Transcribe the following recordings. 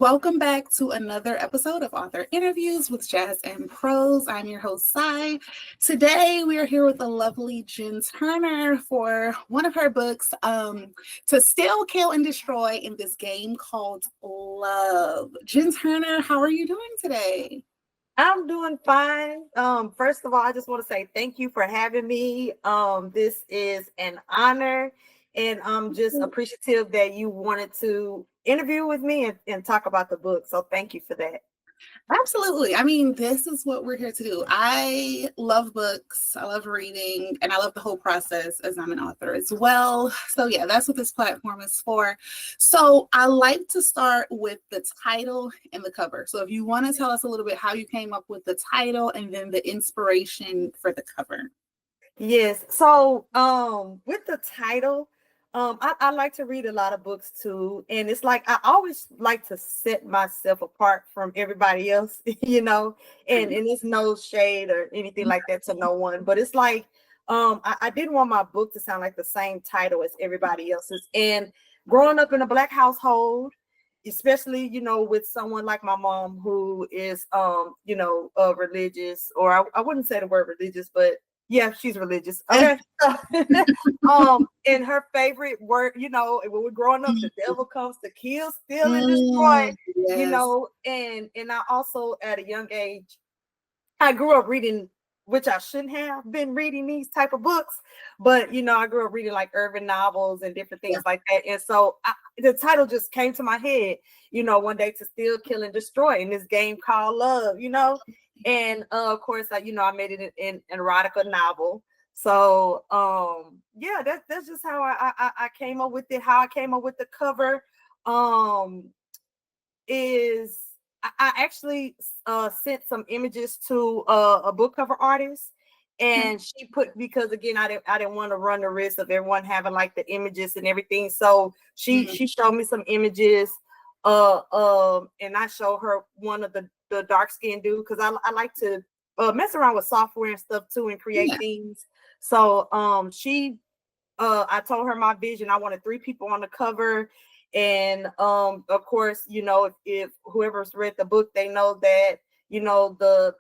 Welcome back to another episode of Author Interviews with Jazz Prose. I'm your host, Sai. Today, we are here with the lovely Jen Turner for one of her books, To Steal, Kill, and Destroy in this game called Love. Jen Turner, how are you doing today? I'm doing fine. First of all, I just want to say thank you for having me. This is an honor, and I'm just appreciative that you wanted to interview with me and talk about the book. So thank you for that. Absolutely. I mean, this is what we're here to do. I love books, I love reading, and I love the whole process as I'm an author as well. So, yeah, that's what this platform is for. So, I like to start with the title and the cover. So, if you want to tell us a little bit how you came up with the title and then the inspiration for the cover. Yes. So with the title, I like to read a lot of books too. And it's like I always like to set myself apart from everybody else, and it's no shade or anything like that to no one. But it's like I didn't want my book to sound like the same title as everybody else's. And growing up in a Black household, especially with someone like my mom who is religious, or I wouldn't say the word religious, but yeah, she's religious. Okay. And her favorite word, when we're growing up, the devil comes to kill, steal, and destroy, Yes. and I also at a young age, I grew up reading, which I shouldn't have been reading these type of books, but I grew up reading like urban novels and different things like that. And so the title just came to my head, one day, to steal, kill, and destroy in this game called Love, and of course, I made it in an erotica novel. So yeah, that's just how I came up with it. How I came up with the cover is I actually sent some images to a book cover artist, and she put, because again I didn't want to run the risk of everyone having like the images and everything. So she showed me some images, and I showed her one of the dark skinned dude, because I like to mess around with software and stuff too and create things. So I told her my vision. I wanted 3 people on the cover. And of course, if whoever's read the book, they know that, the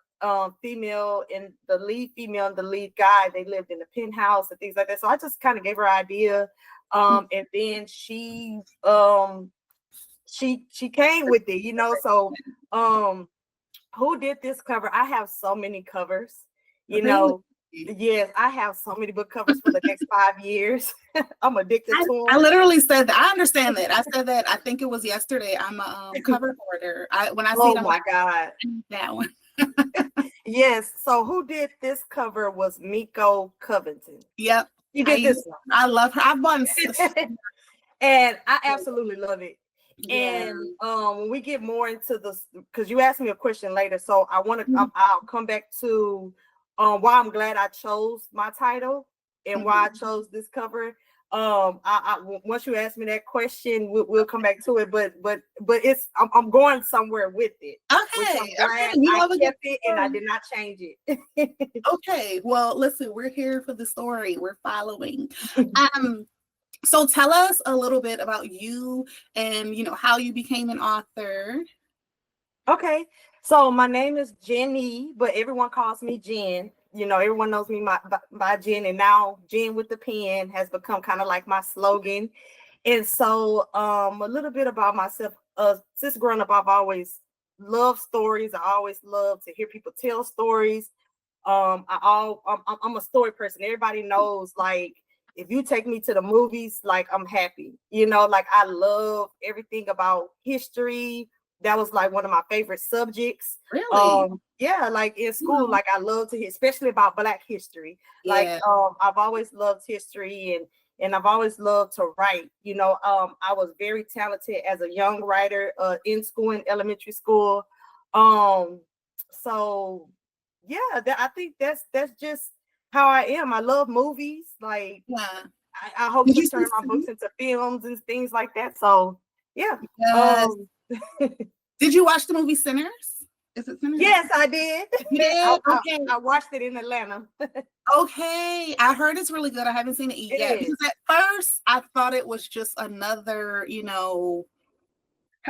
female and the lead female and the lead guy, they lived in a penthouse and things like that. So I just kind of gave her an idea. And then she came with it, so who did this cover? I have so many covers, Yes, I have so many book covers for the next 5 years. I'm addicted to them. I literally said that. I understand that. I said that. I think it was yesterday. I'm a cover hoarder. When I see Oh them, my God, that one. Yes. So who did this cover was Miko Covington. Yep. You did this one. I love her. I've won. And I absolutely love it. Yeah. And when we get more into this, because you asked me a question later, so I want to, I'll come back to why I'm glad I chose my title and why I chose this cover. I once you ask me that question, we'll come back to it. But it's I'm going somewhere with it. Okay. I kept it and I did not change it. Okay. Well, listen, we're here for the story. We're following. So tell us a little bit about you and how you became an author. Okay. So my name is Jenny, but everyone calls me Jen. Everyone knows me by Jen, and now Jen with the pen has become kind of like my slogan. And so a little bit about myself. Since growing up, I've always loved stories. I always love to hear people tell stories. I'm a story person. Everybody knows, like, if you take me to the movies, like, I'm happy. Like, I love everything about history. That was like one of my favorite subjects. Really? Yeah, like in school, like I love to hear, especially about Black history. Like I've always loved history, and I've always loved to write. I was very talented as a young writer in school, in elementary school. So yeah, I think that's just how I am. I love movies. Like, I hope to turn my books into films and things like that. So yeah. Did you watch the movie Sinners? Is it Sinners? Yes, I did. Yeah, okay. I watched it in Atlanta. Okay. I heard it's really good. I haven't seen it yet. Because at first I thought it was just another,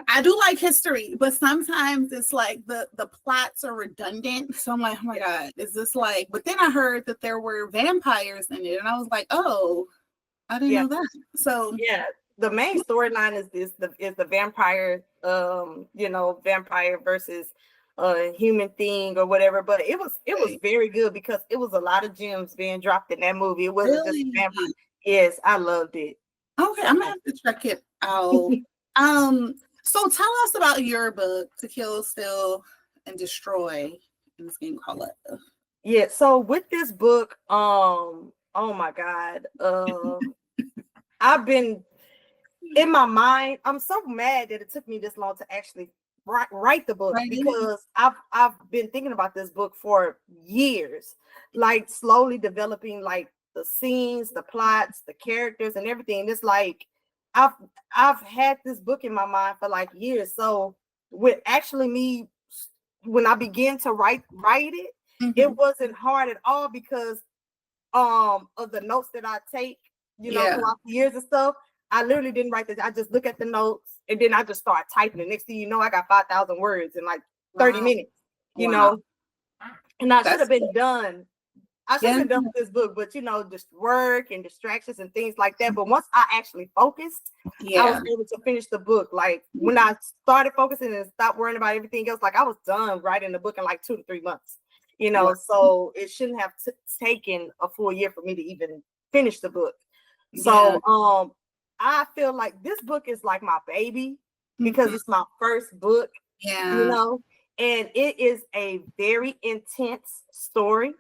I do like history, but sometimes it's like the plots are redundant. So I'm like, oh my God, is this like, but then I heard that there were vampires in it, and I was like, oh, I didn't Yeah. know that. So Yeah. The main storyline is the vampire, vampire versus human thing or whatever. But it was very good because it was a lot of gems being dropped in that movie. It wasn't just really, vampire. Yes, I loved it. okay, I'm gonna have to check it out. So tell us about your book, To Kill, Steal, and Destroy, in this game called Love. Yeah, so with this book, oh my God, I've been in my mind. I'm so mad that it took me this long to actually write the book, Writing? because I've been thinking about this book for years, like slowly developing like the scenes, the plots, the characters, and everything. It's like I've I've had this book in my mind for like years. So with actually me, when I began to write it, it wasn't hard at all because of the notes that I take, Yeah. throughout the years and stuff. I literally didn't write this. I just look at the notes and then I just start typing. The next thing you know, I got 5,000 words in like 30 Wow. minutes, Wow. and I should That's have been done. I should have yeah. been done with this book, but just work and distractions and things like that. But once I actually focused, I was Yeah. able to finish the book. Like when I started focusing and stopped worrying about everything else, like I was done writing the book in like 2 to 3 months. Wow. So it shouldn't have taken a full year for me to even finish the book. Yeah. So I feel like this book is like my baby because it's my first book, Yeah. and it is a very intense story.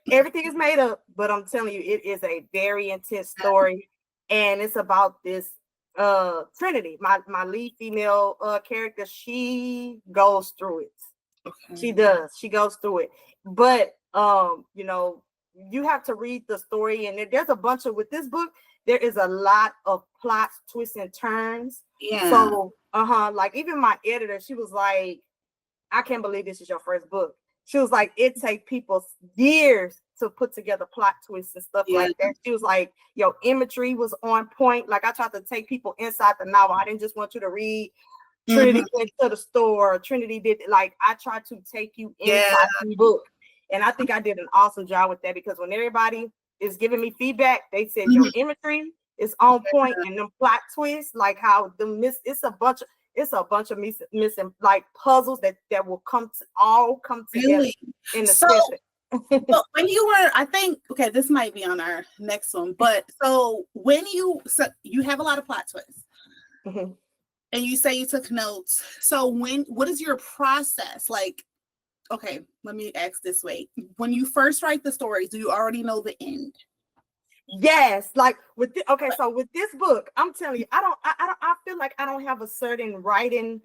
Everything is made up, but I'm telling you, it is a very intense story, and it's about this Trinity, my lead female character. She goes through it. She Okay. does. She goes through it. But you have to read the story, and there's a bunch of with this book. There is a lot of plots, twists, and turns. Yeah. So, like even my editor, she was like, "I can't believe this is your first book." She was like, "It takes people years to put together plot twists and stuff Yeah. like that." She was like, "Your imagery was on point." Like I tried to take people inside the novel. I didn't just want you to read Trinity went to the store. Trinity did, like, I tried to take you inside the book. And I think I did an awesome job with that, because when everybody is giving me feedback, they said your imagery is on point, and them plot twists, like how it's a bunch of missing like puzzles that will come together Really? in the So, session. but when you were, I think, okay, this might be on our next one, but so you have a lot of plot twists. And you say you took notes. So what is your process? Like, okay, let me ask this way. When you first write the stories, do you already know the end? Yes, like so with this book, I'm telling you, I feel like I don't have a certain writing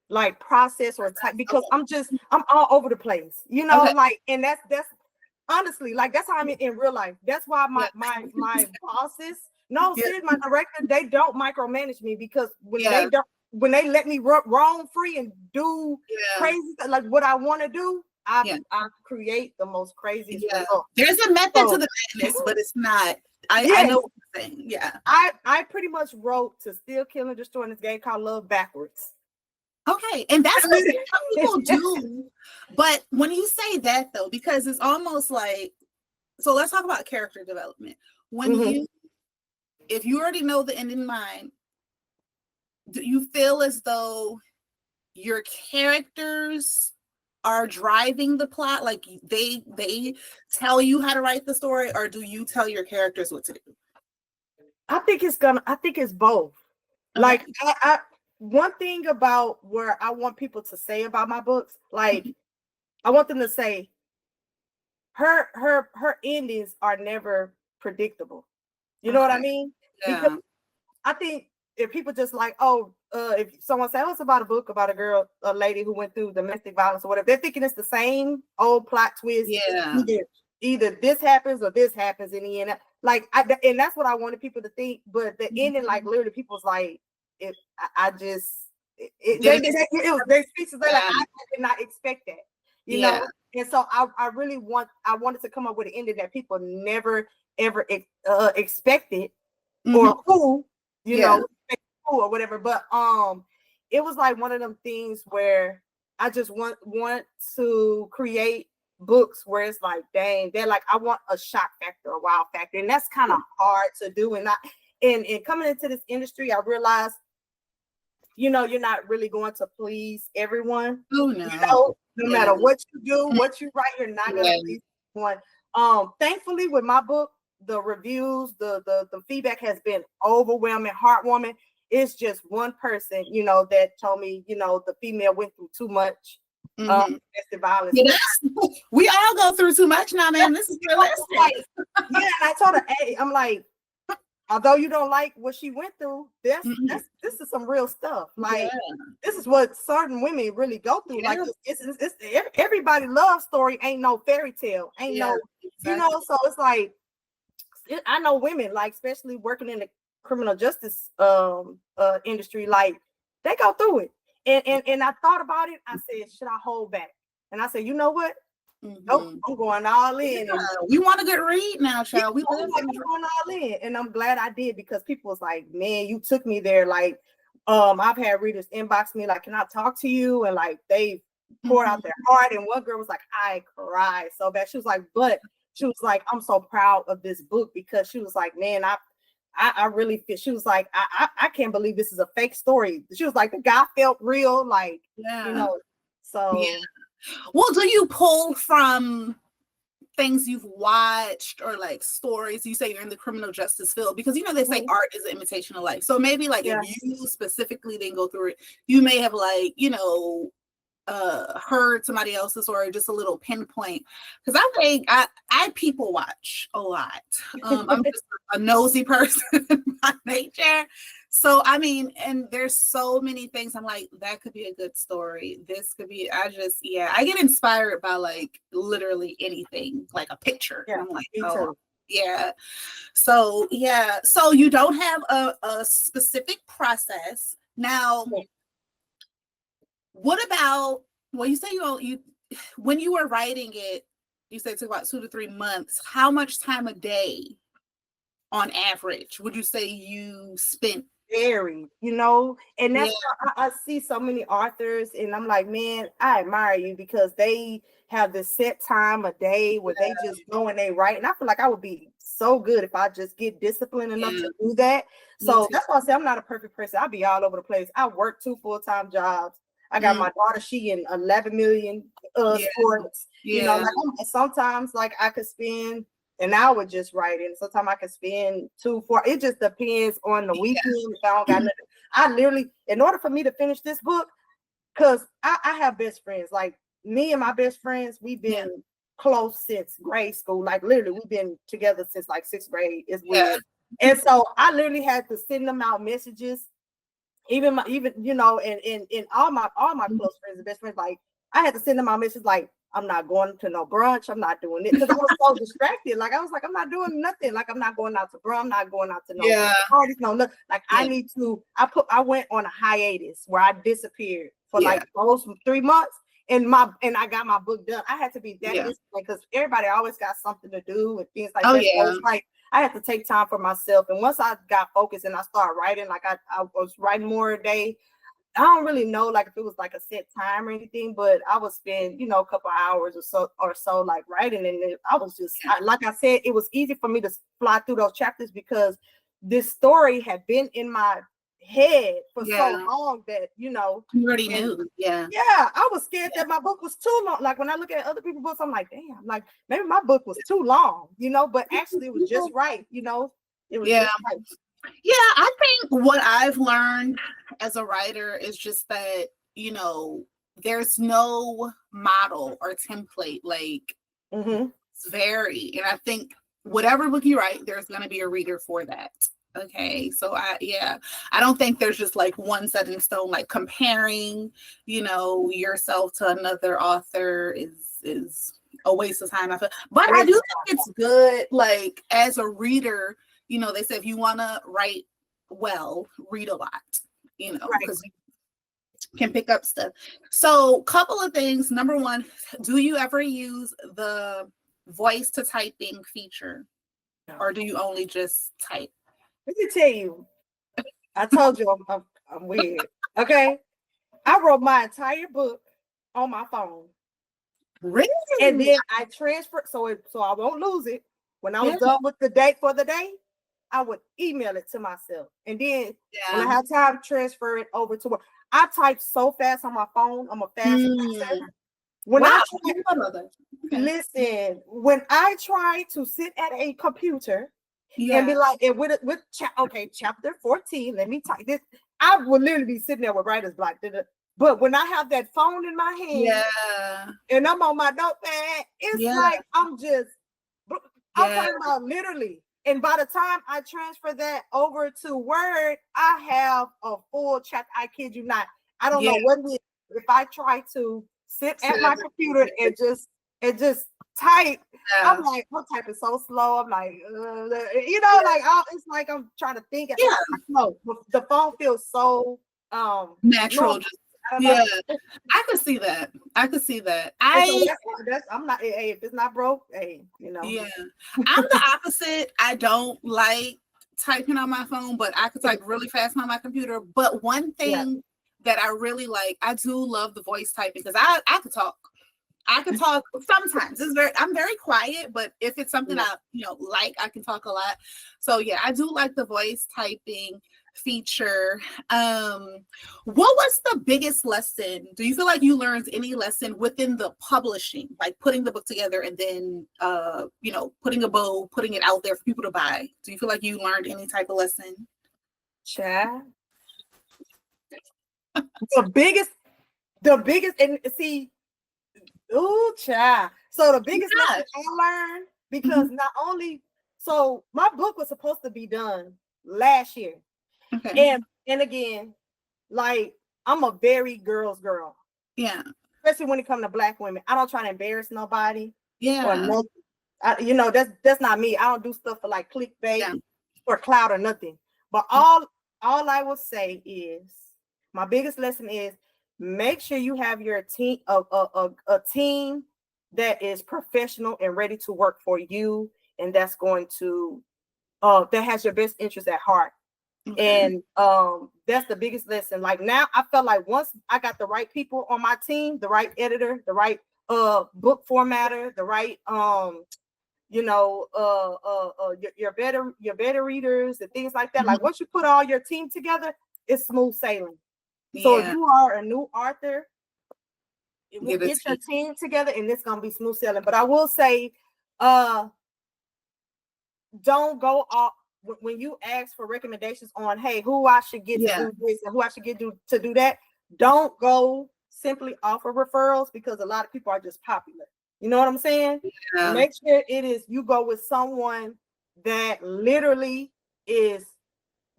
like process or type, because I'm all over the place, Okay. like, and that's honestly, like, that's how I'm in real life. That's why my bosses, no, seriously, my director, they don't micromanage me, because when they let me roam free and do crazy stuff, like what I want to do, I create the most craziest results. There's a method to the madness, but it's not. I know what you're saying. Yeah. I pretty much wrote To Steal, Kill, and Destroy in this game called Love backwards. Okay, and that's what some people do. But when you say that, though, because it's almost like, so let's talk about character development. When if you already know the end in mind, do you feel as though your characters are driving the plot? Like they tell you how to write the story, or do you tell your characters what to do? I think it's both. Okay. Like I one thing about where I want people to say about my books, like I want them to say her endings are never predictable. You know what I mean? Yeah. Because I think if people just like, if someone says, it's about a book about a lady who went through domestic violence or whatever, they're thinking it's the same old plot twist. Yeah. Either this happens or this happens in the end. Like, and that's what I wanted people to think. But the ending, like, literally, people's like, they speeches. They're like, I did not expect that. You know. And so I wanted to come up with an ending that people never ever expected, or who, cool or whatever. But it was like one of them things where I just want to create books where it's like, dang, they're like, I want a shock factor, a wow factor, and that's kind of hard to do. And coming into this industry, I realized, you're not really going to please everyone. Oh no. No matter what you do, what you write, you're not gonna please everyone. Thankfully, with my book, the reviews, the feedback has been overwhelming, heartwarming. It's just one person, that told me, the female went through too much domestic violence. We all go through too much now, man. This is realistic. And I told her, hey, I'm like, although you don't like what she went through, this is some real stuff. Like, this is what certain women really go through. Like, it's everybody love story ain't no fairy tale, ain't no, so it's like, I know women, like, especially working in the criminal justice industry, like, they go through it. And I thought about it. I said, should I hold back? And I said, you know what? Nope, I'm going all in. We want a good read now, child. We going all in, and I'm glad I did, because people was like, man, you took me there. Like, I've had readers inbox me like, can I talk to you? And like, they poured out their heart. And one girl was like, I cried so bad. She was like, I'm so proud of this book, because she was like, man, I really feel. She was like, I can't believe this is a fake story. She was like, the guy felt real, like, so. Yeah. Well, do you pull from things you've watched or like stories? You say you're in the criminal justice field, because they say art is an imitation of life. So maybe like if you specifically didn't go through it, you may have like, heard somebody else's or just a little pinpoint. Because I think I people watch a lot. I'm just a nosy person by nature. So I mean, and there's so many things I'm like, that could be a good story. This could be, I get inspired by like literally anything, like a picture. Yeah, I'm like, yeah. So so you don't have a specific process. Now, what about, well, you say you when you were writing it, you said it took about 2 to 3 months. How much time a day on average would you say you spent? Very, and that's why I see so many authors, and I'm like, man, I admire you, because they have this set time a day where they just go and they write. And I feel like I would be so good if I just get disciplined enough to do that. So that's why I say I'm not a perfect person. I'll be all over the place. I work 2 full-time jobs. I got my daughter, she in 11 million sports. Like, sometimes like I could spend an hour just writing. Sometimes I can spend 2, 4. It just depends on the weekend. If I don't got nothing, I literally, in order for me to finish this book, because I have best friends. Like, me and my best friends, we've been close since grade school. Like, literally, we've been together since like 6th grade. It's weird. And so I literally had to send them out messages. Even and all my close friends and best friends, like, I had to send them out messages like, I'm not going to no brunch. I'm not doing it, because I was so distracted. Like, I was like, I'm not doing nothing. Like, I'm not going out to brunch. I'm not going out to no parties. No, look. Like, I need to. I went on a hiatus where I disappeared for like almost 3 months, and I got my book done. I had to be that disciplined, because everybody always got something to do and things like that. So it's like, I had to take time for myself. And once I got focused and I started writing, like I was writing more a day. I don't really know like if it was like a set time or anything, but I would spend, a couple hours or so like writing. And I was just, like I said, it was easy for me to fly through those chapters, because this story had been in my head for so long that, you already knew. I was scared that my book was too long. Like, when I look at other people's books, I'm like, damn, like maybe my book was too long, but actually it was just right. It was just right. Yeah, I think what I've learned as a writer is just that, there's no model or template. Like, it's varied. And I think whatever book you write, there's going to be a reader for that. Okay. So I don't think there's just like one set in stone, like comparing, yourself to another author is a waste of time. But I do think it's good, like, as a reader, they say if you want to write well, read a lot, because you can pick up stuff. So, couple of things. Number one, do you ever use the voice to typing feature, or do you only just type? Let me tell you, I told you I'm weird. Okay. I wrote my entire book on my phone. Really? And then I transferred so I won't lose it. When I was Yeah. done with the date for the day, I would email it to myself. And then when I have time, transfer it over to work. I type so fast on my phone. I'm a fast person. When wow. Listen, when I try to sit at a computer Yeah. and be like, and with chapter 14, let me type this. I would literally be sitting there with writer's block. But when I have that phone in my hand, yeah, and I'm on my notepad, it's like I'm talking about literally. And by the time I transfer that over to Word, I have a full chapter. I kid you not. I don't know what it is. If I try to sit at my computer and just type, I'm like, I'm typing so slow. I'm like, like it's like I'm trying to think. Yeah. No, the phone feels so natural. Yeah, I could see that. I'm not. Hey, if it's not broke, hey, Yeah, I'm the opposite. I don't like typing on my phone, but I could type really fast on my computer. But one thing that I really like, I do love the voice typing because I could talk. I can talk sometimes. I'm very quiet, but if it's something I like, I can talk a lot. So yeah, I do like the voice typing feature. What was the biggest lesson? Do you feel like you learned any lesson within the publishing, like putting the book together and then putting a bow, putting it out there for people to buy? Do you feel like you learned any type of lesson? Child. The biggest, and see, ooh, child. So the biggest lesson I learned, because not only, so my book was supposed to be done last year. Okay. And again, like, I'm a very girl's girl. Yeah. Especially when it comes to Black women. I don't try to embarrass nobody. Yeah. Or nothing. That's not me. I don't do stuff for like clickbait or clout or nothing. But all I will say is, my biggest lesson is, make sure you have your team, a team that is professional and ready to work for you, and that's going to that has your best interest at heart. Okay. And that's the biggest lesson. Like, now I felt like once I got the right people on my team, the right editor, the right book formatter, the right your better readers and things like that. Like, once you put all your team together, it's smooth sailing. So if you are a new author, get your team together and it's gonna be smooth sailing. But I will say, don't go off when you ask for recommendations on, hey, who I should get to do this and who I should get to do that. Don't go simply off of referrals, because a lot of people are just popular. You know what I'm saying? Yeah. Make sure you go with someone that literally is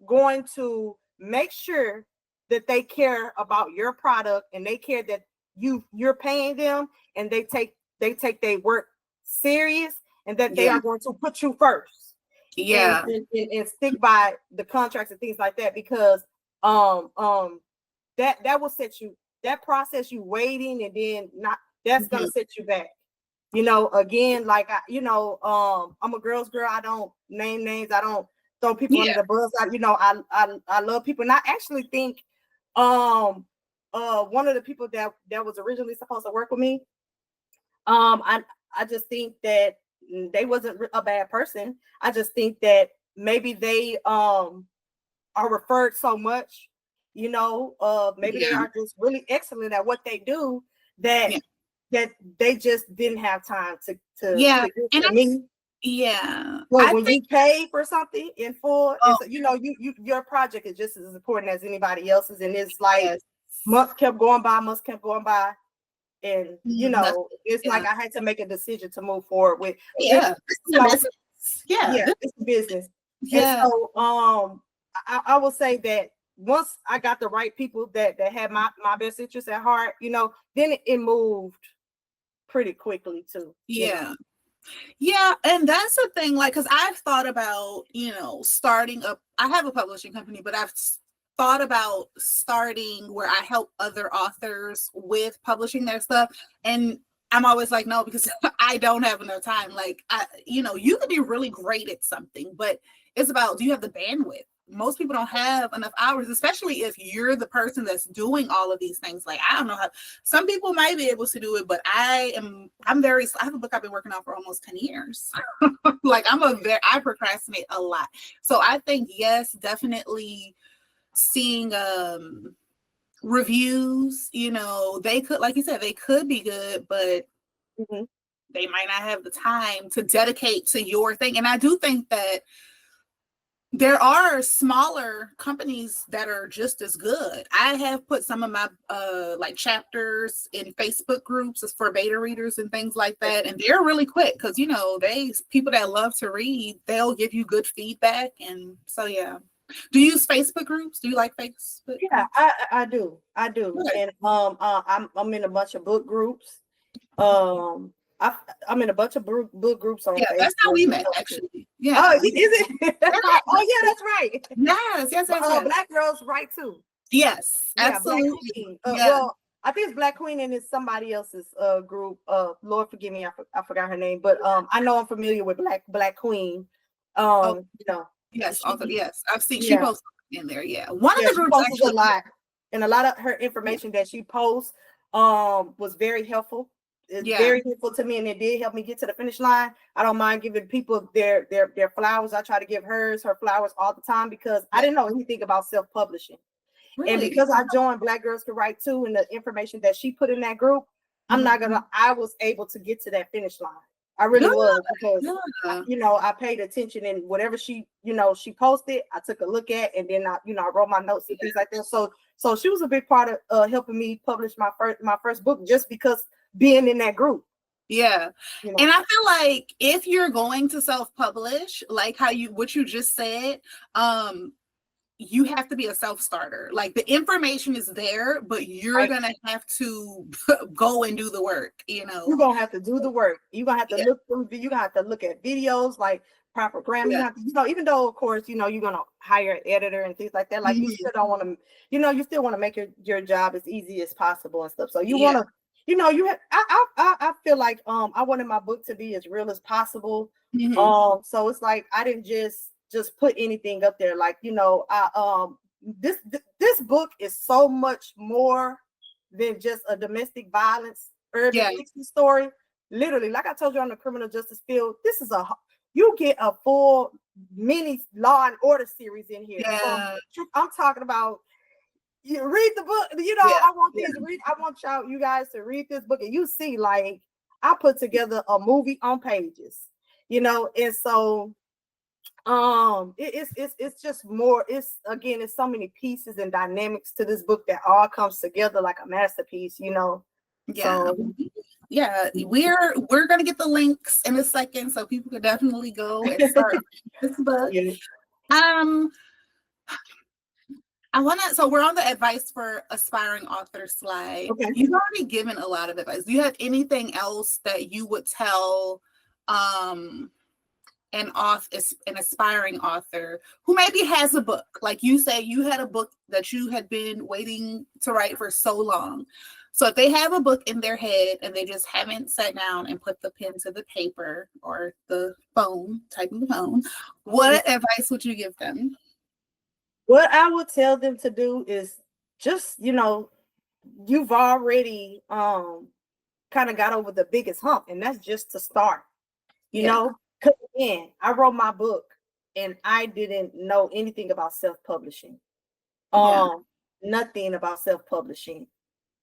going to make sure that they care about your product and they care that you're paying them, and they take their work serious, and that they are going to put you first. Yeah. And stick by the contracts and things like that, because that will set you, that process, you waiting and then not, that's gonna set you back. Again, like I'm a girl's girl. I don't name names. I don't throw people under the bus. I love people, and I actually think one of the people that was originally supposed to work with me, I just think that they wasn't a bad person. I just think that maybe they are referred so much, maybe they are just really excellent at what they do, that that they just didn't have time to me. Yeah. Well, when you pay for something in full, your project is just as important as anybody else's, and it's like months kept going by, and it's like I had to make a decision to move forward with. It's a business. Yeah. And so I will say that once I got the right people that had my best interests at heart, then it moved pretty quickly too. Yeah. Yeah, and that's the thing, like, because I've thought about, starting up. I have a publishing company, but I've thought about starting where I help other authors with publishing their stuff. And I'm always like, no, because I don't have enough time. Like, you could be really great at something, but it's about, do you have the bandwidth? Most people don't have enough hours, especially if you're the person that's doing all of these things. Like, I don't know how, some people might be able to do it, but I have a book I've been working on for almost 10 years. Like, I procrastinate a lot. So I think, yes, definitely seeing, reviews, they could, like you said, they could be good, but Mm-hmm. they might not have the time to dedicate to your thing. And I do think that there are smaller companies that are just as good. I have put some of my like chapters in Facebook groups for beta readers and things like that, and they're really quick because people that love to read, they'll give you good feedback. And so yeah. Do you use Facebook groups? Do you like Facebook? Yeah, I do. Good. And I'm in a bunch of book groups. I'm in a bunch of book groups on Facebook. That's how we met, actually. Yeah. Oh, is it? Oh, yeah, that's right. Yes. Black Girls Write Too. Yes, absolutely. Black Queen. Well, I think it's Black Queen and it's somebody else's group. Lord forgive me, I forgot her name, but I know I'm familiar with Black Queen. Yes, yes, I've seen she posts in there. Yeah, one of the groups posts a lot, and a lot of her information that she posts was very helpful. It's very helpful to me, and it did help me get to the finish line. I don't mind giving people their flowers. I try to give her flowers all the time because I didn't know anything about self-publishing. Really? And because I joined Black Girls Can Write Too, and the information that she put in that group, I was able to get to that finish line. I really was, because I paid attention, and whatever she posted, I took a look at, and then I wrote my notes and things like that. So she was a big part of helping me publish my first book, just because being in that group. Yeah. And I feel like if you're going to self-publish, like what you just said, you have to be a self-starter. Like, the information is there, but you're gonna have to go and do the work. You're gonna have to do the work. You're gonna have to look through. You have to look at videos, like proper grammar. You have to, even though of course you're gonna hire an editor and things like that. Like, you still don't want to, you still want to make your job as easy as possible and stuff. So you want to. I feel like I wanted my book to be as real as possible. So it's like I didn't just put anything up there. Like, this book is so much more than just a domestic violence urban fiction story. Literally, like I told you, on the criminal justice field, you get a full mini Law and Order series in here. So I'm talking about. You read the book, I want you guys to read this book, and you see, like, I put together a movie on pages, and so it's just more, it's so many pieces and dynamics to this book that all comes together like a masterpiece. So we're gonna get the links in a second, so people could definitely go and start this book. So we're on the advice for aspiring authors slide. Okay. You've already given a lot of advice. Do you have anything else that you would tell an aspiring author who maybe has a book? Like you say, you had a book that you had been waiting to write for so long. So if they have a book in their head and they just haven't sat down and put the pen to the paper or the phone, typing the phone, what advice would you give them? What I would tell them to do is just, you've already kind of got over the biggest hump, and that's just to start, because again, I wrote my book and I didn't know anything about self-publishing, nothing about self-publishing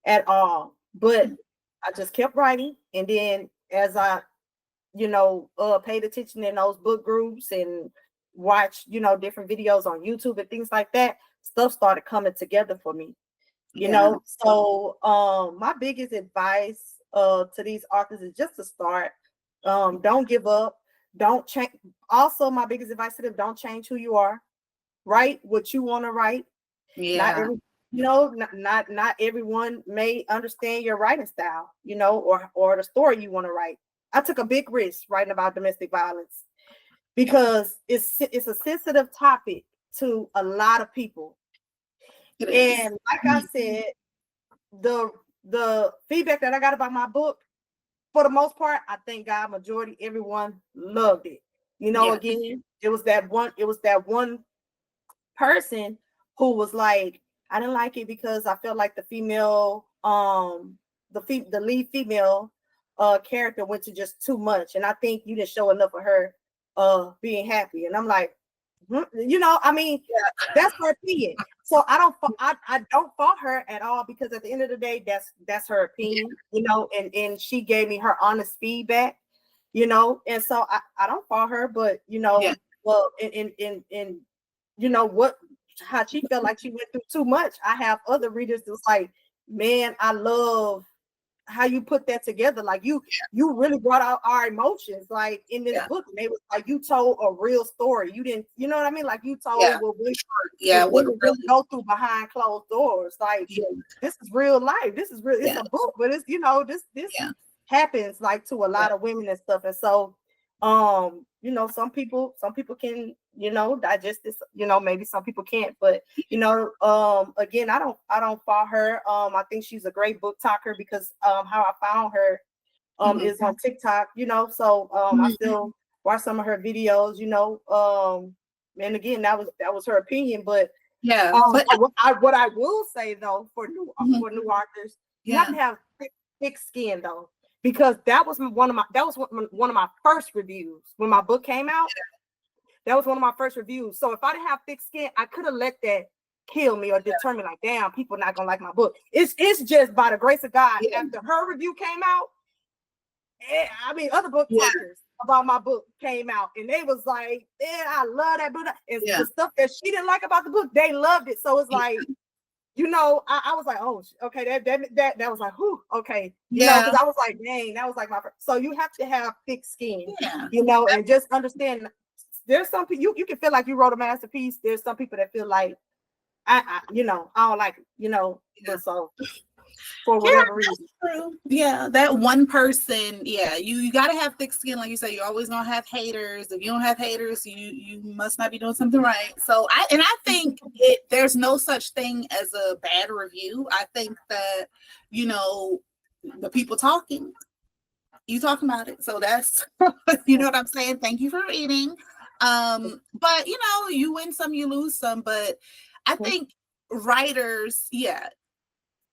at all, but I just kept writing. And then as I, paid attention in those book groups and watch, different videos on YouTube and things like that, stuff started coming together for me, So my biggest advice to these authors is just to start. Don't give up, don't change. Also, my biggest advice to them: don't change who you are. Write what you want to write. Not everyone may understand your writing style, or the story you want to write. I took a big risk writing about domestic violence, because it's a sensitive topic to a lot of people. And like I said, the feedback that I got about my book, for the most part, I thank God, majority everyone loved it. You know, again, it was that one person who was like, I didn't like it because I felt like the female, the lead female character went to just too much, and I think you didn't show enough of her being happy. And I'm like, you know, I mean, that's her opinion. So I don't fault her at all, because at the end of the day, that's her opinion, you know, and she gave me her honest feedback, you know, and so I don't fault her, but you know, well, in you know what, how she felt like she went through too much. I have other readers that's like, man, I love how you put that together. Like you really brought out our emotions like in this book. And they was like, you told a real story. You didn't, you know what I mean? Like you told what we really go through behind closed doors. Like this is real life. This is real. It's a book, but it's, you know, this happens like to a lot of women and stuff. And so you know, some people can, you know, digest this, you know, maybe some people can't, but you know, again, I don't fault her. I think she's a great book talker, because how I found her is on TikTok, you know, so I still watch some of her videos, you know, and again, that was her opinion, but what I will say though, for new authors, you have to have thick skin though, because that was one of my first reviews when my book came out. That was one of my first reviews. So if I didn't have thick skin, I could have let that kill me or determine like, damn, people not gonna like my book. It's just by the grace of God. After her review came out, I mean, other book talkers about my book came out, and they was like, "Man, I love that book." And the stuff that she didn't like about the book, they loved it. So it's like, you know, I was like, oh, okay, that was like, whew, okay, you know, because I was like, dang, that was like my first. So you have to have thick skin, you know, and just understand. There's some people you can feel like you wrote a masterpiece. There's some people that feel like you know, I don't like it, you know, but so for whatever reason. True. Yeah, that one person, you got to have thick skin, like you say. You're always gonna have haters. If you don't have haters, you must not be doing something right. So I think there's no such thing as a bad review. I think that, you know, the people talking, you talking about it, so that's you know what I'm saying. Thank you for reading. But you know, you win some, you lose some. But I think writers,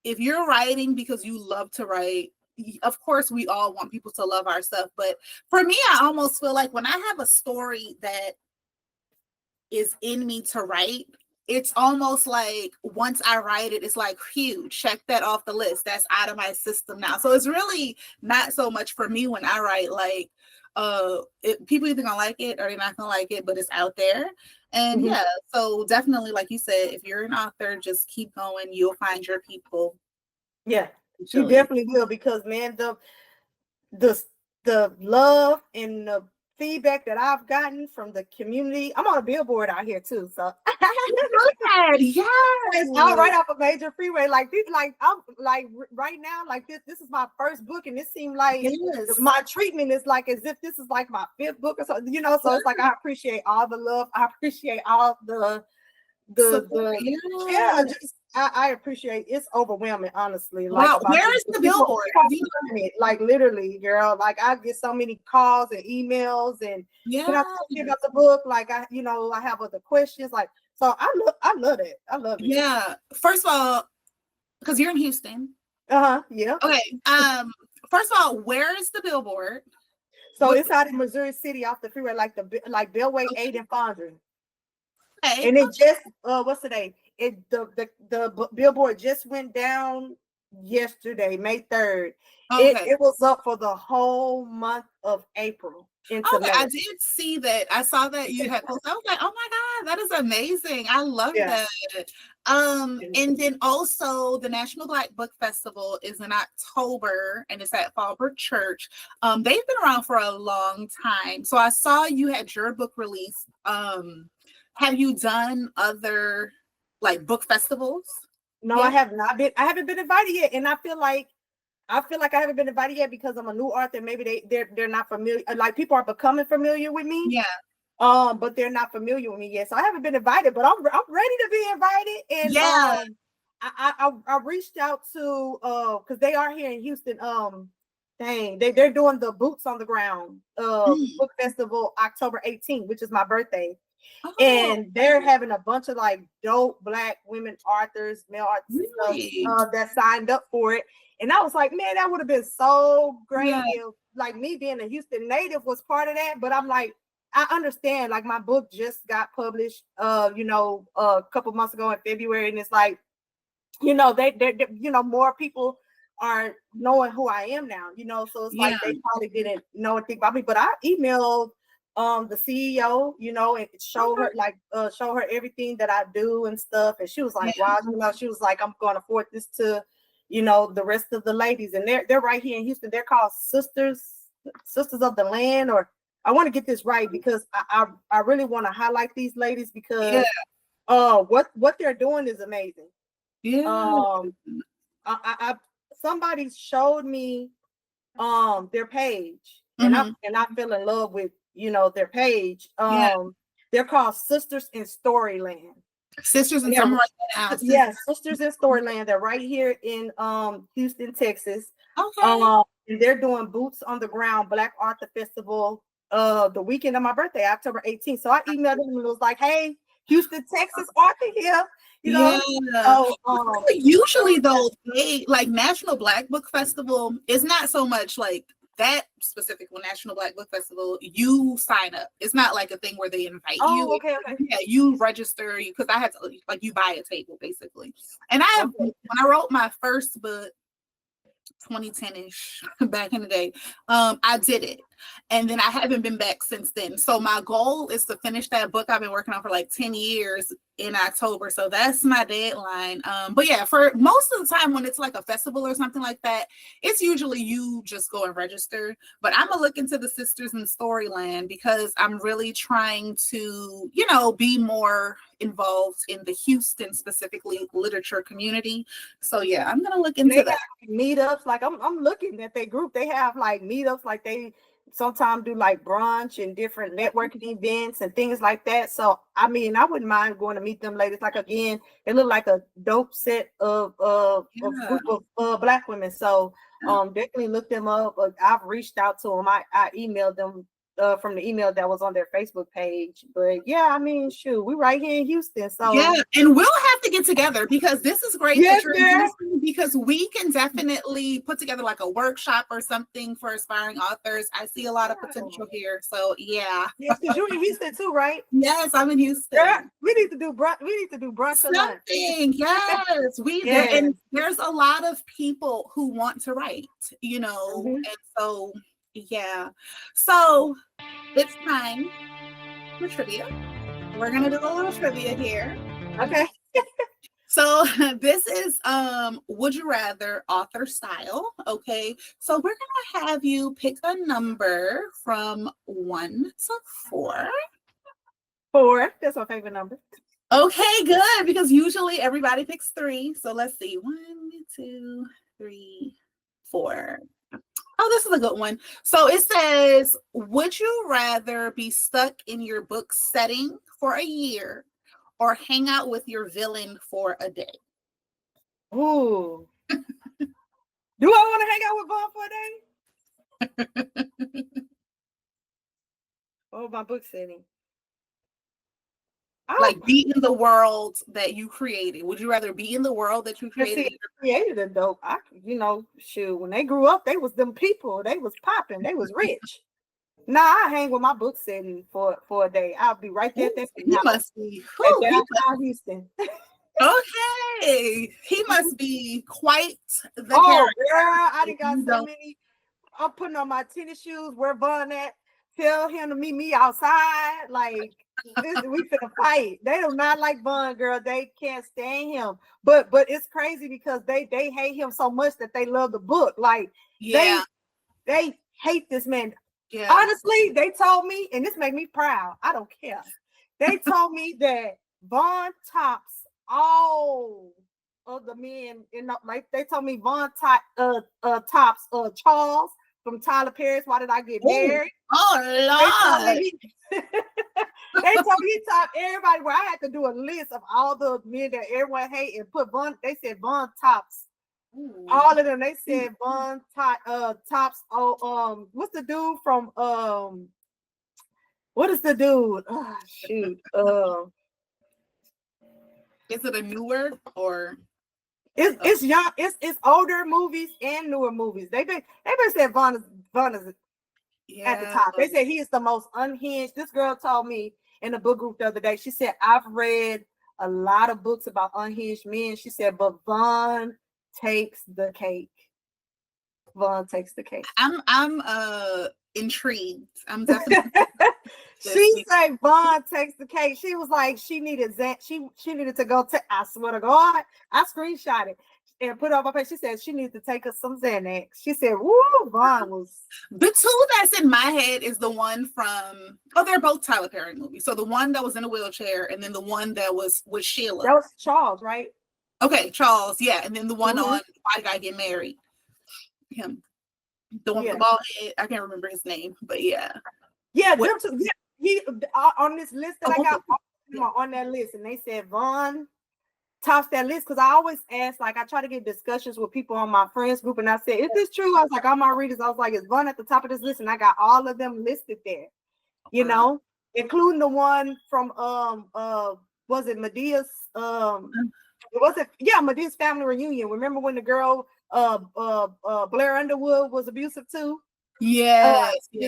if you're writing because you love to write, of course we all want people to love our stuff. But for me, I almost feel like when I have a story that is in me to write, it's almost like once I write it, it's like, phew, check that off the list. That's out of my system now. So it's really not so much for me when I write, like, people either gonna like it or they're not gonna like it, but it's out there. And so definitely, like you said, if you're an author, just keep going. You'll find your people. Yeah, you definitely will, because man, the love and the feedback that I've gotten from the community. I'm on a billboard out here too, so it's out right off a major freeway. Like people, like I'm like right now, like this is my first book, and it seemed like my treatment is like as if this is like my fifth book or something, you know. So it's like I appreciate all the love, I appreciate all the just I appreciate. It's overwhelming, honestly. Like, wow, where is the billboard? Like literally, girl. Like I get so many calls and emails, and can I talk to you about the book? Like I have other questions. Like, so I love it. I love it. Yeah. First of all, because you're in Houston. Yeah. Okay. First of all, where is the billboard? So it's out in Missouri City off the freeway, like Bellway 8 and Fondren. Okay. And it just what's today? The billboard just went down yesterday, May 3rd. Okay. It was up for the whole month of April. Okay, I did see that. I saw that you had posted. I was like, oh my God, that is amazing. I love that. And then also the National Black Book Festival is in October, and it's at Fallbrook Church. They've been around for a long time. So I saw you had your book release. Have you done other like book festivals? No, I have not been. I haven't been invited yet, and I feel like I haven't been invited yet because I'm a new author. Maybe they're not familiar. Like people are becoming familiar with me. Yeah. But they're not familiar with me yet, so I haven't been invited. But I'm ready to be invited. And I reached out to because they are here in Houston. Dang, they're doing the Boots on the Ground book festival October 18th, which is my birthday. Oh, And they're having a bunch of like dope Black women authors, male authors and really? stuff that signed up for it. And I was like, man, that would have been so great Yeah, if like me being a Houston native was part of that. But I'm like, I understand, like my book just got published a couple months ago in February, and it's like, they more people are knowing who I am now, so it's like yeah, they probably didn't know and think about me. But I emailed the CEO, and show her okay, show her everything that I do and stuff. And she was like, yeah, wow, she was like, I'm gonna forward this to, the rest of the ladies. And they're right here in Houston. They're called Sisters of the Land, or I want to get this right because I really want to highlight these ladies yeah, because what they're doing is amazing. yeah, um I somebody showed me their page, and I hmm, fell in love with their page. yeah. They're called Sisters in Storyland, Sisters and and some right now. Sisters in Storyland. They're right here in Houston, Texas. Okay. And they're doing Boots on the Ground Black Author Festival the weekend of my birthday, October 18th. So I emailed them and was like, hey, Houston, Texas author here, you Yeah. know. So Usually though, they like National Black Book Festival is not so much like that specific one, National Black Book Festival. You sign up. It's not like a thing where they invite you. okay. Yeah, you register you because I had to like you buy a table basically. And Okay. when I wrote my first book 2010-ish back in the day, I did it, and then I haven't been back since then. So my goal is to finish that book I've been working on for like 10 years in October, so that's my deadline. But yeah, for most of the time when it's like a festival or something like that, it's usually you just go and register. But I'm gonna look into the Sisters in Storyland because I'm really trying to be more involved in the Houston specifically literature community. So yeah, I'm gonna look into They that. have meetups. Like I'm looking at their group. They have like meetups. Like they sometimes do like brunch and different networking events and things like that. So I mean, I wouldn't mind going to meet them ladies. Like again, they look like a dope set of Yeah. group of Black women. So definitely look them up. I've reached out to them. I emailed them from the email that was on their Facebook page. But yeah, I mean, shoot, we right here in Houston. Yeah, So and we'll have to get together because this is great that yes, you're in girl. Houston because we can definitely put together like a workshop or something for aspiring authors. I see a lot of potential here. So yeah. Yes, because you're in Houston too, right? Yes, I'm in Girl, Houston. we need to do brunch. We need to do brunch or lunch. Something, yes. Yes. And there's a lot of people who want to write, Mhm. and so yeah. So it's time for trivia. We're gonna do a little trivia here. Okay. So this is would you rather author style. Okay. So we're gonna have you pick a number from 1 to 4. 4. That's my favorite number. Okay, good. Because usually everybody picks 3. So let's see. 1, 2, 3, 4. Oh, this is a good one. So it says, would you rather be stuck in your book setting for a year or hang out with your villain for a day? Ooh. Do I want to hang out with Vaughn for a day? Oh, my book setting. Like be in the world that you created. Would you rather be in the world that you See, created? I created a dope. Shoot, when they grew up, they was them people. They was popping. They was rich. Nah, I hang with my book setting for a day. I'll be right there at that He house must be. at Whew, downtown Houston. okay. He must be quite the Oh, character. girl, I done got You so don't. many. I'm putting on my tennis shoes. Where Vaughn at? Tell him to meet me outside. Like we finna fight. They do not like Vaughn, girl. They can't stand him. But it's crazy because they hate him so much that they love the book. Like Yeah. they hate this man. Yeah. Honestly, they told me, and this made me proud. I don't care. They told me that Vaughn tops all of the men like they told me Vaughn tops Charles from Tyler Perry's Why Did I Get Married? Oh Lord. They told me he topped everybody where I had to do a list of all the men that everyone hate and put Vaughn. They said Vaughn tops Ooh. All of them. They said Von Tops. Oh, what's the dude from what is the dude? Oh, shoot. Is it a newer or It's young, it's older movies and newer movies. They been said Von is at the top. They said he is the most unhinged. This girl told me in the book group the other day, she said, I've read a lot of books about unhinged men. She said, but Von takes the cake. Von takes the cake. I'm intrigued. I'm definitely she said Von takes the cake. She was like, she needed she needed to go I swear to God, I screenshot it and put it on my page. She said she needs to take us some Xanax. She said, woo, Von was the two that's in my head is the one from they're both Tyler Perry movies. So the one that was in a wheelchair and then the one that was with Sheila. That was Charles, right? Okay, Charles, yeah. And then the one on Why Did I Get Married? Him. The one with the bald head. I can't remember his name, but yeah. Yeah, he on this list that I got on that list, and they said Von tops that list because I always ask, like, I try to get discussions with people on my friends group, and I said, is this true? I was like, all my readers, I was like, is Von at the top of this list? And I got all of them listed there, you know, including the one from was it Medea's Medea's family reunion. Remember when the girl Blair Underwood was abusive too? Yes. He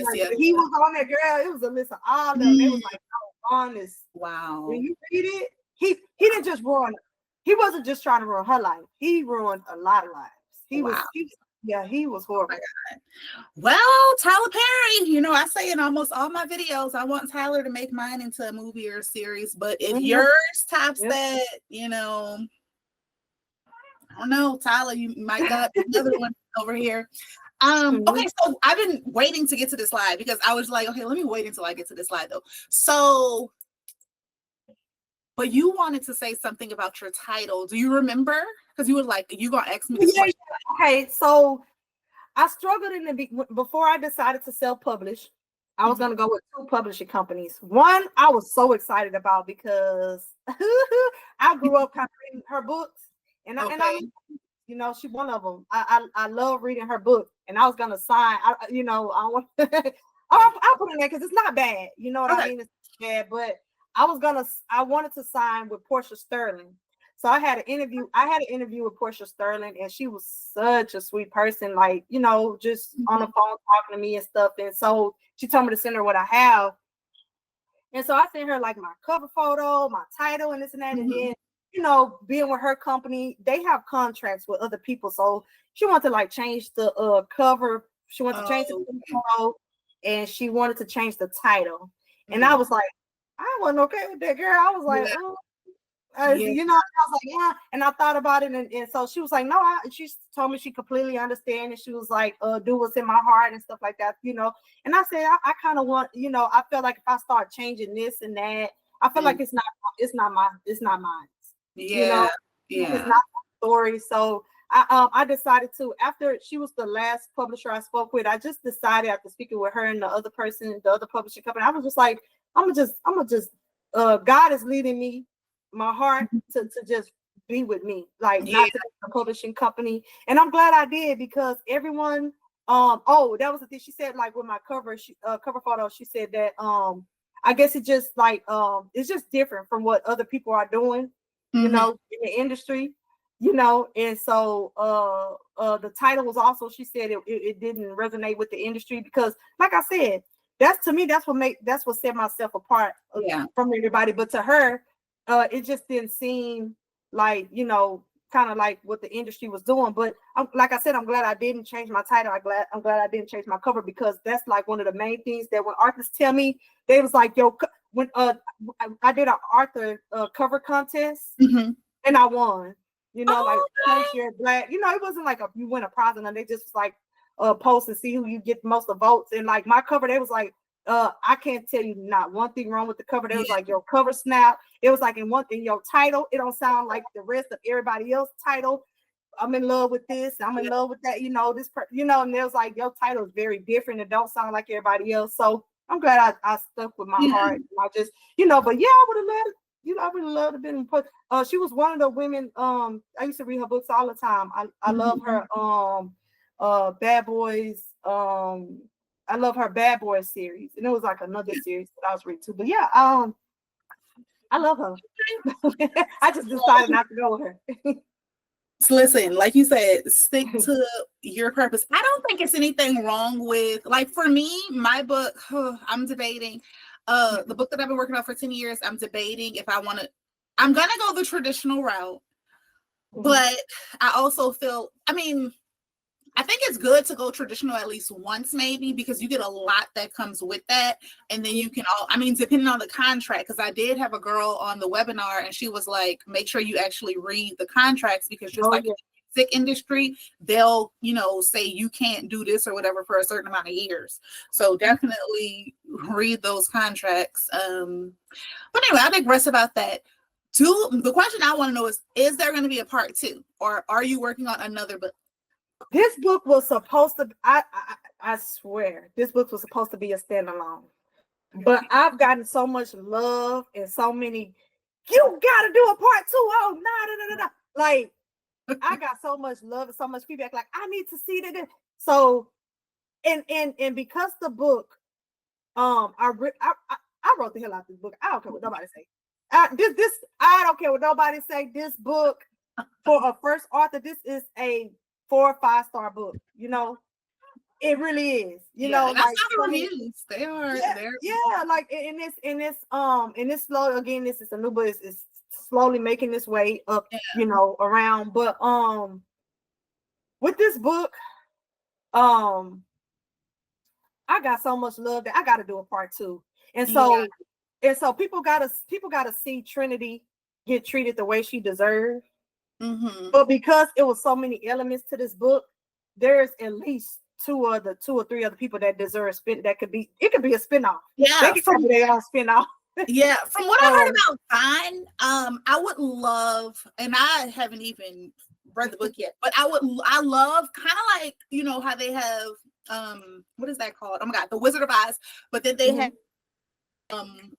was on that, girl. It was a list of all of them. It was like, honest. Wow. When you read it, he didn't just ruin. He wasn't just trying to ruin her life. He ruined a lot of lives. He was horrible. Oh, well, Tyler Perry, I say in almost all my videos, I want Tyler to make mine into a movie or a series. But if yours tops that, I don't know, Tyler, you might got another one over here. Okay, so I've been waiting to get to this slide because I was like, okay, let me wait until I get to this slide though. So, but you wanted to say something about your title. Do you remember? Because you were like, you gonna ask me this question. Okay, so I struggled before I decided to self-publish. I was gonna go with 2 publishing companies. One I was so excited about because I grew up kind of reading her books, and I she's one of them. I love reading her book, and I was gonna sign. I want I'll put it in there because it's not bad. You know what I mean? It's bad, but I wanted to sign with Portia Sterling. So I had an interview. With Portia Sterling, and she was such a sweet person. Like, just on the phone talking to me and stuff. And so she told me to send her what I have. And so I sent her like my cover photo, my title, and this and that, and then. Being with her company, they have contracts with other people. So she wanted to like change the cover. She wanted to change the photo, and she wanted to change the title. And I was like, I wasn't okay with that, girl. I was like, I was like, yeah. And I thought about it, and so she was like, no. She told me she completely understand, and she was like, do what's in my heart and stuff like that, And I said, I kind of want, I feel like if I start changing this and that, I feel like it's not mine. Yeah. It's not my story. So I decided to, after she was the last publisher I spoke with, I just decided after speaking with her and the other publishing company, I was just like, I'm gonna just God is leading me, my heart to just be with me, like not to a publishing company. And I'm glad I did because everyone that was the thing she said, like with my cover photo, she said that I guess it just like it's just different from what other people are doing. In the industry, and so the title was also, she said it didn't resonate with the industry because, like I said, that's what set myself apart from everybody. But to her, it just didn't seem like, kind of like what the industry was doing. But like I said, I'm glad I didn't change my title. I'm glad I didn't change my cover because that's like one of the main things that when artists tell me, they was like, yo, when I did an Arthur cover contest and I won, like first year Black, it wasn't like you win a prize and then they just was like post and see who you get most of votes. And like my cover, they was like, I can't tell you not one thing wrong with the cover. They was like, your cover snap. It was like, in one thing, your title, it don't sound like the rest of everybody else's title. I'm in love with this. I'm in love with that. And there was like, your title is very different. It don't sound like everybody else. So I'm glad I stuck with my heart. I just, but yeah, I would have I really love to been put. She was one of the women. I used to read her books all the time. I love her. Bad Boys. I love her Bad Boys series, and it was like another series that I was reading too. But yeah, I love her. I just decided not to go with her. Listen, like you said, stick to your purpose. I don't think it's anything wrong with, like, for me, my book, I'm debating. The book that I've been working on for 10 years, I'm debating if I'm gonna go the traditional route, but I also feel, I think it's good to go traditional at least once, maybe, because you get a lot that comes with that. And then you can depending on the contract, because I did have a girl on the webinar and she was like, make sure you actually read the contracts, because just in the music industry, they'll, say you can't do this or whatever for a certain amount of years. So definitely read those contracts. But anyway, I digress about that. The question I want to know is there going to be a part 2, or are you working on another book? This book was supposed to, I swear, this book was supposed to be a standalone. But I've gotten so much love and so many, you gotta do a part 2. Oh, no. Like, I got so much love and so much feedback. Like, I need to see that. So, and because the book, I wrote the hell out of this book. I don't care what nobody say. I don't care what nobody say. This book, for a first author, this is a 4 or 5 star book. It really is. That's like, not the reviews. They are. Yeah. Like in this slow, again, this is a new book. It's slowly making its way up. Around. But with this book, I got so much love that I got to do a part 2. And so people gotta see Trinity get treated the way she deserved. But because it was so many elements to this book, there's at least 2 or 3 other people that deserve a spin. It could be a spinoff. Yeah, they could be their own spinoff. Yeah, from what I heard about Vine, I would love, and I haven't even read the book yet, but I love kind of like, how they have what is that called? Oh my God, The Wizard of Oz. But then they have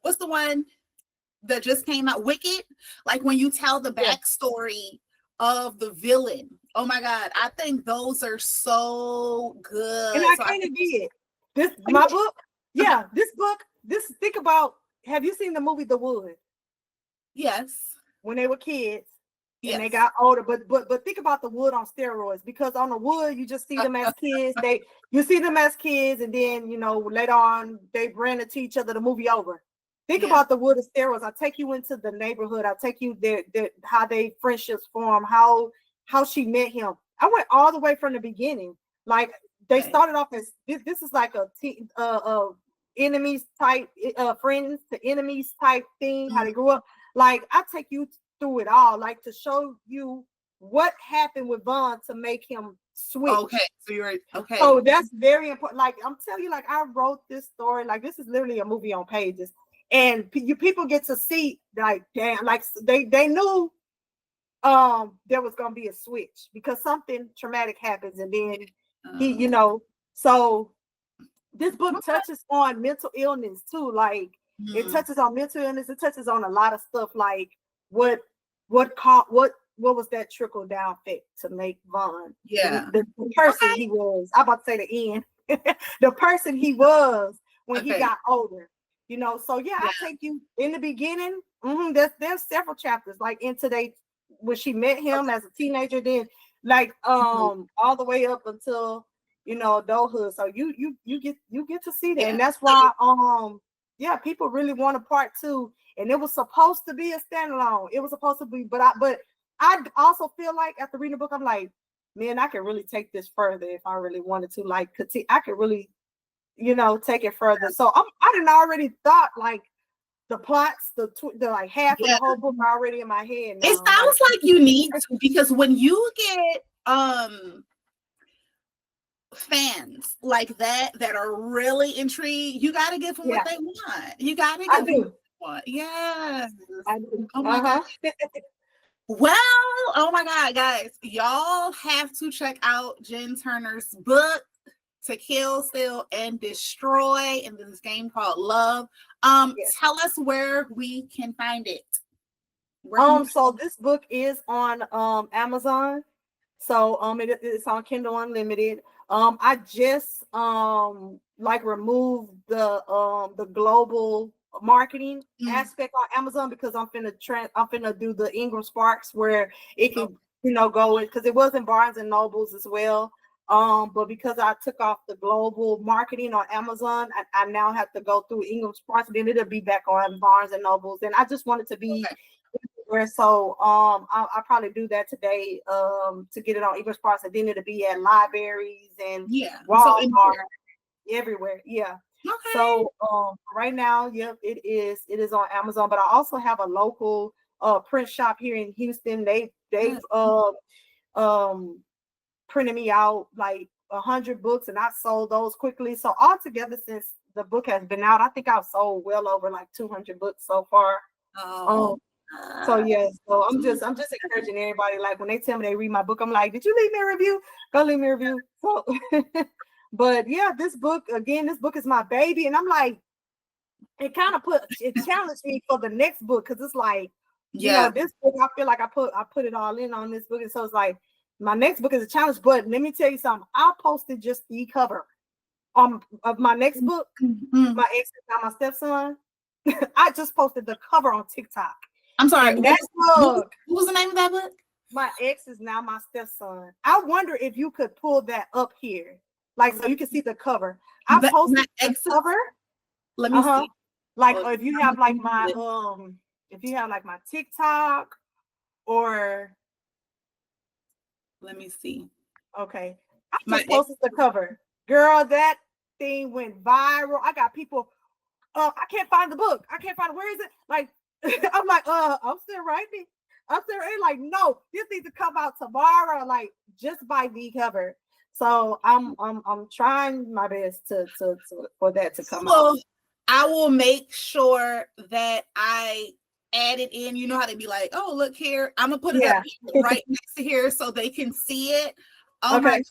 what's the one that just came out? Wicked. Like when you tell the backstory of the villain. Oh my God, I think those are so good. And I kind of did. My book. Yeah, this book. Think about. Have you seen the movie The Wood? Yes. When they were kids. And they got older, but think about The Wood on steroids, because on The Wood you just see them as kids. You see them as kids, and then later on they ran into each other. The movie over. Think about The Wood of steroids. I take you into the neighborhood. I take you there, how they friendships form, how she met him. I went all the way from the beginning. Like they started off as this is like a enemies type, friends to enemies type thing. How they grew up. Like I take you through it all, like to show you what happened with Vaughn to make him switch. Okay, so you're okay. So that's very important. Like I'm telling you, like I wrote this story. Like this is literally a movie on pages, and people get to see, like, damn, like they knew there was gonna be a switch because something traumatic happens, and then he, so this book touches on mental illness too. Like it touches on mental illness. It touches on a lot of stuff. Like what was that trickle down effect to make Vaughn the person he was. I'm about to say the end. The person he was when he got older. So I take you in the beginning. There's several chapters, like into when she met him as a teenager, then like all the way up until adulthood. So you get to see that, and that's why people really want a part 2, and it was supposed to be a standalone. It was supposed to be, but I also feel like after reading the book, I'm like, man, I could really take this further if I really wanted to. Like, I could really, take it further. So I didn't already thought like the plots, the like half of the whole book are already in my head now. It sounds like you need to, because when you get fans like that are really intrigued, you got to give them what they want. You got to give them what they want. Yes. I do. Oh my God. Well, oh my God, guys, y'all have to check out Jen Turner's book, To Kill, Steal, and Destroy, in this game called Love. Tell us where we can find it. So this book is on Amazon. So it's on Kindle Unlimited. I just like removed the global marketing aspect on Amazon because I'm finna do the Ingram Sparks where it can go in, because it was in Barnes and Nobles as well. But because I took off the global marketing on Amazon, I now have to go through Ingram Sparks, then it'll be back on Barnes and Nobles. And I just wanted to be where, so I'll probably do that today to get it on Ingram Sparks, and then it'll be at libraries and Walmart, everywhere. Yeah. Okay. So right now, it is on Amazon, but I also have a local print shop here in Houston. They've printed me out like 100 books, and I sold those quickly. So altogether, since the book has been out, I think I've sold well over like 200 books so far. So I'm just encouraging everybody. Like when they tell me they read my book, I'm like, did you leave me a review? Go leave me a review. So but yeah, this book is my baby, and I'm like, it kind of challenged me for the next book, because it's like, this book, I feel like I put it all in on this book, and so it's like my next book is a challenge. But let me tell you something, I posted just the cover of my next book. My ex is now my stepson. I just posted the cover on TikTok. I'm sorry, what was the name of that book? My Ex Is Now My Stepson. I wonder if you could pull that up here, like, so you can see the cover. I posted the cover. Let me see. Like, if you have like my TikTok, or let me see. Okay, I just posted the cover. Girl, that thing went viral. I got people. I can't find the book. I can't find it. Where is it? Like, I'm like, I'm still writing. Like, no, this needs to come out tomorrow. Like, just by the cover. So I'm trying my best to for that to come out. I will make sure that I add it in. You know how they be like, oh, look here. I'm gonna put it up right next to here so they can see it. Oh my God.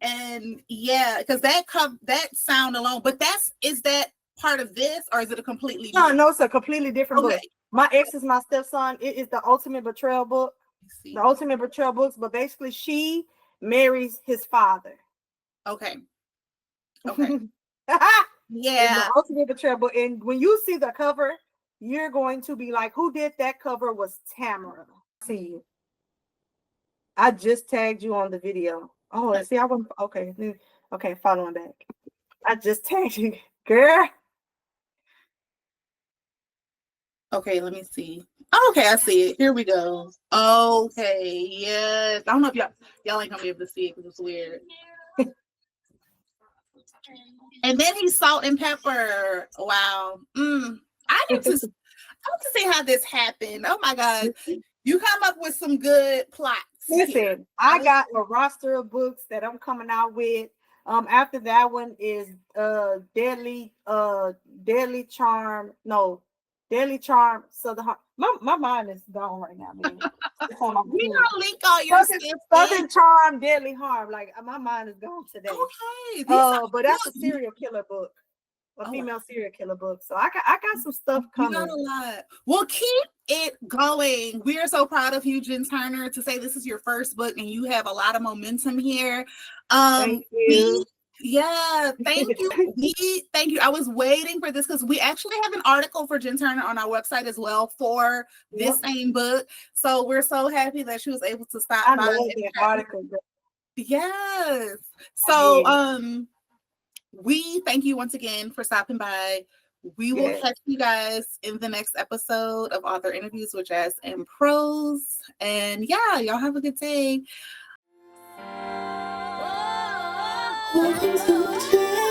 And because that sound alone, but is that part of this, or is it a completely no, it's a completely different book. My Ex Is My Stepson. It is the ultimate betrayal book. The ultimate betrayal books, but basically she marries his father. Okay. The ultimate betrayal book. And when you see the cover, you're going to be like, who did that cover? Was Tamara. See you. I just tagged you on the video. Oh, see, I went okay, following back. I just tagged you, girl. Okay, let me see. Oh, okay, I see it. Here we go. Okay, yes. I don't know if y'all ain't gonna be able to see it because it's weird. And then he's salt and pepper. Wow. I need to see how this happened. Oh my God. You come up with some good plots. Listen, I got a roster of books that I'm coming out with. After that one is Deadly Charm. So my mind is gone right now, man. We gonna link all your Southern Charm, Deadly Harm. Like, my mind is gone today. Okay. But that's a serial killer book. A female serial killer book. So I got some stuff coming. You got a lot. Well, keep it going. We are so proud of you, Jen Turner, to say this is your first book and you have a lot of momentum here. Thank you. Thank you. Thank you. I was waiting for this because we actually have an article for Jen Turner on our website as well for this same book. So we're so happy that she was able to stop by. I love that article. Yes. So we thank you once again for stopping by. We will catch you guys in the next episode of Author Interviews with Jazz Prose. And y'all have a good day. Welcome to